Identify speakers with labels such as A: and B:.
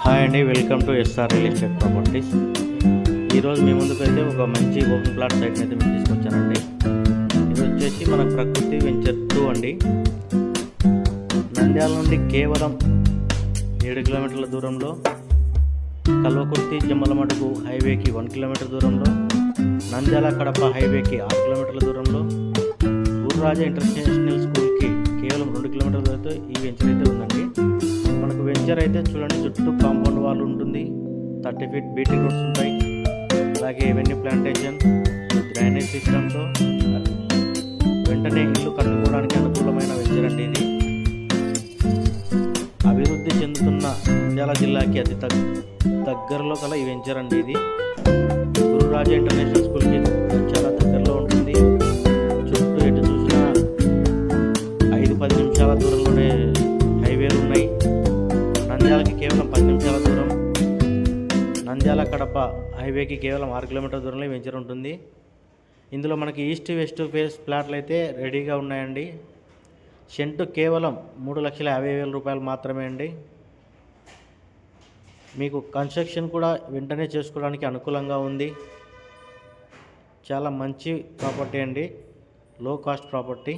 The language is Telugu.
A: హాయ్ అండి, welcome to SR real estate properties. ఈరోజు మీ ముందుకైతే ఒక మంచి ఓపెన్ ప్లాట్ సైట్ని అయితే మీకు తీసుకొచ్చానండి. ఇది వచ్చేసి మన ప్రకృతి వెంచర్ 2 అండి. నంద్యాల నుండి కేవలం 7 కిలోమీటర్ల దూరంలో, కల్వకుర్తి జమ్మలమడుగు హైవేకి 1 కిలోమీటర్ దూరంలో, నంద్యాల కడప హైవేకి 6 కిలోమీటర్ల దూరంలో, గురురాజా ఇంటర్నేషనల్ స్కూల్కి కేవలం 2 కిలోమీటర్ల దూరంతో ఈ వెంచర్ అయితే ఉందండి. మనకు వెంచర్ అయితే చూడండి, చుట్టూ కాంపౌండ్ వాల్ ఉంటుంది, 30 ఫీట్ బీటీ రోడ్స్ ఉంటాయి, అలాగే ఎవెన్యూ ప్లాంటేషన్, డ్రైనేజ్ సిస్టమ్తో వెంటనే ఇల్లు కట్టుకోవడానికి అనుకూలమైన వెంచర్ అండి ఇది. అభివృద్ధి చెందుతున్న నంద్యాల జిల్లాకి అతి దగ్గరలో గల ఈ వెంచర్ అండి ఇది. గురురాజా ఇంటర్నేషనల్ స్కూల్కి చాలా దగ్గరలో ఉంటుంది. చుట్టూ ఎటు చూసినా 5-10 నిమిషాల దూరంలోనే హైవేలు ఉన్నాయి. నంద్యాలకి కేవలం 10 నిమిషాల దూరం, నంద్యాల కడప హైవేకి కేవలం 6 కిలోమీటర్ల దూరంలో వెంచర్ ఉంటుంది. ఇందులో మనకి ఈస్ట్ వెస్ట్ ఫేస్ ప్లాట్లు అయితే రెడీగా ఉన్నాయండి. సెంటు కేవలం 3,50,000 రూపాయలు మాత్రమే అండి. మీకు కన్స్ట్రక్షన్ కూడా వెంటనే చేసుకోవడానికి అనుకూలంగా ఉంది. చాలా మంచి ప్రాపర్టీ అండి, లో కాస్ట్ ప్రాపర్టీ.